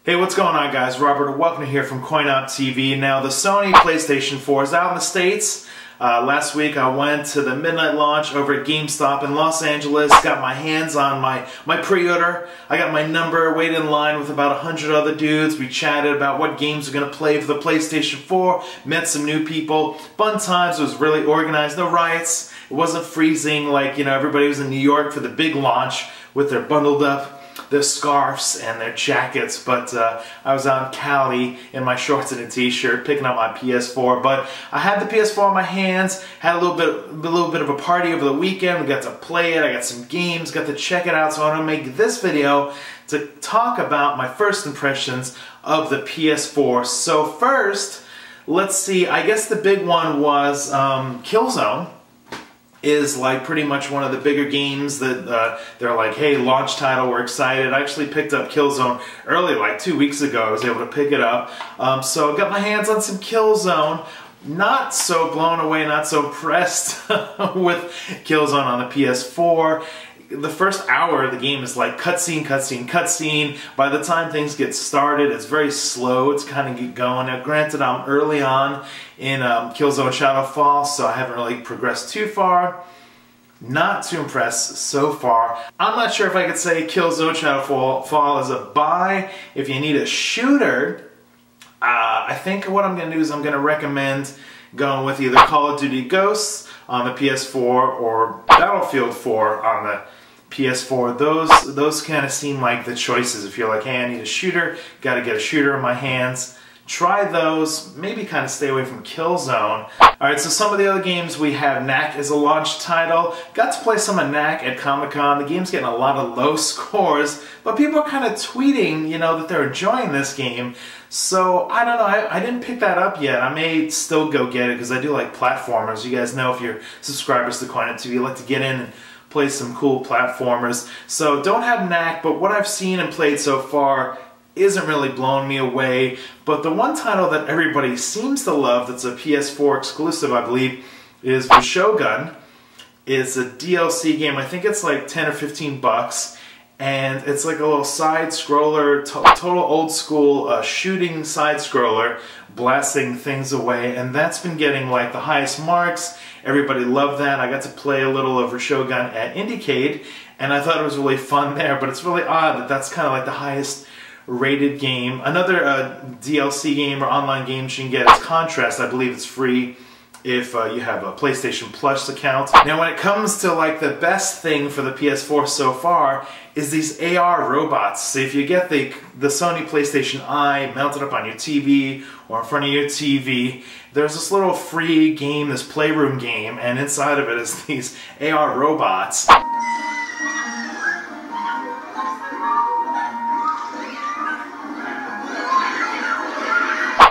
Hey, what's going on, guys? Robert, welcome here from CoinOpTV. Now, the Sony PlayStation 4 is out in the States. Last week I went to the midnight launch over at GameStop in Los Angeles, got my hands on my pre-order. I got my number, waited in line with about 100 other dudes. We chatted about what games we're going to play for the PlayStation 4, met some new people. Fun times, it was really organized, no riots. It wasn't freezing like, everybody was in New York for the big launch with their bundled up their scarves and their jackets, but I was out in Cali in my shorts and a t-shirt picking up my PS4. But I had the PS4 in my hands, had a little bit of a party over the weekend. We got to play it, I got some games, got to check it out, so I want to make this video to talk about my first impressions of the PS4. So first, let's see, I guess the big one was Killzone. Is like pretty much one of the bigger games that they're like, hey, launch title, we're excited. I actually picked up Killzone early, like 2 weeks ago. I was able to pick it up. So I got my hands on some Killzone. Not so blown away, not so impressed with Killzone on the PS4. The first hour of the game is like cutscene, cutscene, cutscene. By the time things get started, it's very slow. It's kind of get going. Now, granted, I'm early on in Killzone Shadowfall, so I haven't really progressed too far. Not too impressed so far. I'm not sure if I could say Killzone Shadowfall is a buy. If you need a shooter, I think what I'm going to do is I'm going to recommend going with either Call of Duty Ghosts on the PS4 or Battlefield 4 on the PS4. Those kind of seem like the choices. If you're like, hey, I need a shooter, got to get a shooter in my hands. Try those, maybe kind of stay away from Killzone. Alright, so some of the other games we have. Knack is a launch title. Got to play some of Knack at Comic-Con. The game's getting a lot of low scores, but people are kind of tweeting, that they're enjoying this game. So, I don't know, I didn't pick that up yet. I may still go get it because I do like platformers. You guys know if you're subscribers to CoinOpTV, you like to get in and play some cool platformers. So, don't have Knack, but what I've seen and played so far isn't really blowing me away. But the one title that everybody seems to love that's a PS4 exclusive, I believe, is the Shogun. It's a DLC game. I think it's like 10 or 15 bucks. And it's like a little side-scroller, total old-school shooting side-scroller, blasting things away. And that's been getting like the highest marks. Everybody loved that. I got to play a little of Shogun at Indiecade, and I thought it was really fun there. But it's really odd that that's kind of like the highest rated game. Another DLC game or online game you can get is Contrast. I believe it's free if you have a PlayStation Plus account. Now, when it comes to like the best thing for the PS4 so far is these AR robots. So if you get the Sony PlayStation Eye mounted up on your TV or in front of your TV, there's this little free game, this Playroom game, and inside of it is these AR robots.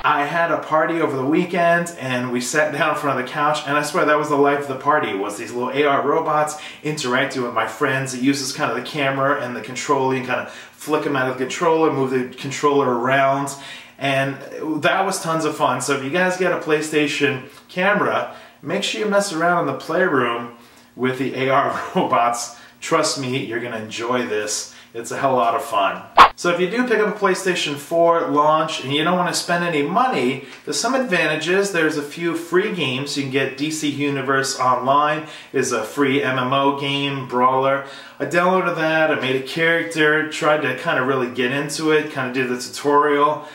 I had a party over the weekend and we sat down in front of the couch, and I swear that was the life of the party, was these little AR robots interacting with my friends. It uses kind of the camera and the controller. You kind of flick them out of the controller, move the controller around, and that was tons of fun. So if you guys get a PlayStation camera, make sure you mess around in the Playroom with the AR robots. Trust me, you're going to enjoy this. It's a hell of a lot of fun. So if you do pick up a PlayStation 4 launch and you don't want to spend any money, there's some advantages. There's a few free games. You can get DC Universe Online. It's a free MMO game, brawler. I downloaded that, I made a character, tried to kind of really get into it, kind of did the tutorial.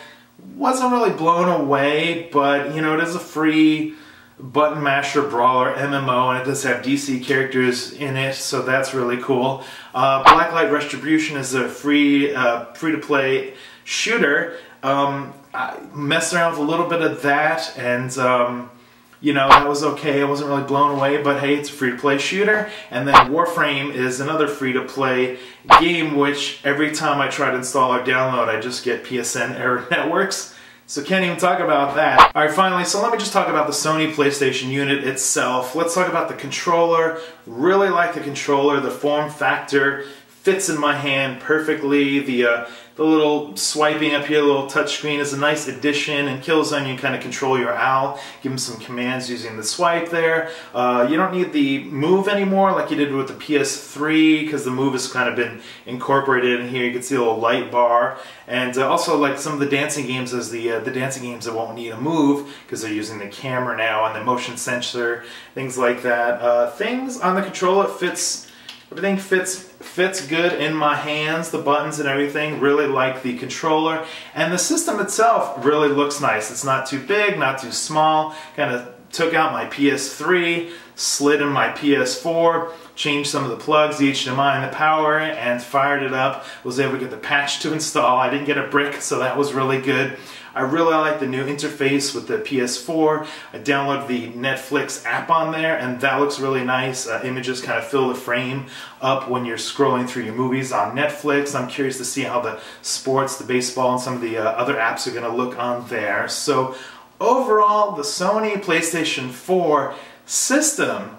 Wasn't really blown away, but it is a free button masher brawler MMO, and it does have DC characters in it, so that's really cool. Blacklight Retribution is a free-to-play shooter. I messed around with a little bit of that, and that was okay. I wasn't really blown away, but hey, it's a free-to-play shooter. And then Warframe is another free-to-play game, which every time I try to install or download, I just get PSN error networks. So can't even talk about that. Alright, finally, so let me just talk about the Sony PlayStation unit itself. Let's talk about the controller. Really like the controller. The form factor fits in my hand perfectly. The the little swiping up here, the little touchscreen is a nice addition. And Killzone, you kind of control your owl, give him some commands using the swipe there. You don't need the move anymore like you did with the PS3, because the move has kind of been incorporated in here. You can see a little light bar. And also, like some of the dancing games, as the dancing games that won't need a move because they're using the camera now and the motion sensor, things like that. Things on the controller everything fits good in my hands. The buttons and everything, really like the controller, and the system itself really looks nice. It's not too big, not too small. Kind of took out my PS3, slid in my PS4, changed some of the plugs, the HDMI and the power, and fired it up. Was able to get the patch to install. I didn't get a brick, so that was really good. I really like the new interface with the PS4. I downloaded the Netflix app on there, and that looks really nice. Images kind of fill the frame up when you're scrolling through your movies on Netflix. I'm curious to see how the sports, the baseball, and some of the other apps are going to look on there. So overall, the Sony PlayStation 4 system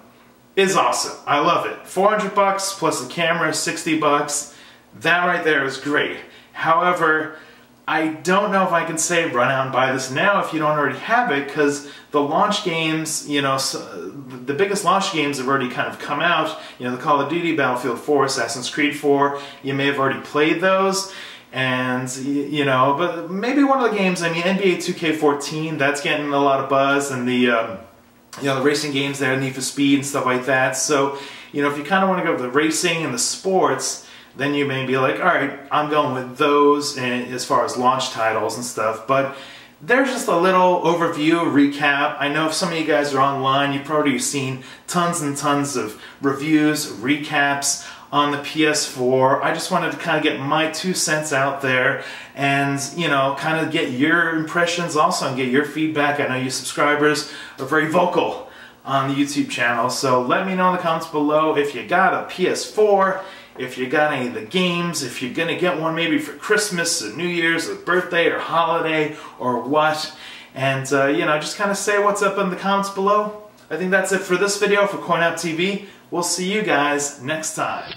is awesome. I love it. $400 plus the camera, $60. That right there is great. However, I don't know if I can say run out and buy this now if you don't already have it, because the launch games, you know, the biggest launch games have already kind of come out. You know, the Call of Duty, Battlefield 4, Assassin's Creed 4, you may have already played those. And, you know, but maybe one of the games, I mean, NBA 2K14, that's getting a lot of buzz, and the, you know, the racing games there, Need for Speed and stuff like that. So, you know, if you kind of want to go with the racing and the sports, then you may be like, all right, I'm going with those as far as launch titles and stuff. But there's just a little overview, recap. I know if some of you guys are online, you've probably seen tons and tons of reviews, recaps on the PS4. I just wanted to kind of get my 2 cents out there and, you know, kind of get your impressions also and get your feedback. I know you subscribers are very vocal on the YouTube channel, so let me know in the comments below if you got a PS4, if you got any of the games, if you're gonna get one maybe for Christmas or New Year's or birthday or holiday or what, and you know, just kind of say what's up in the comments below. I think that's it for this video for CoinOpTV. We'll see you guys next time.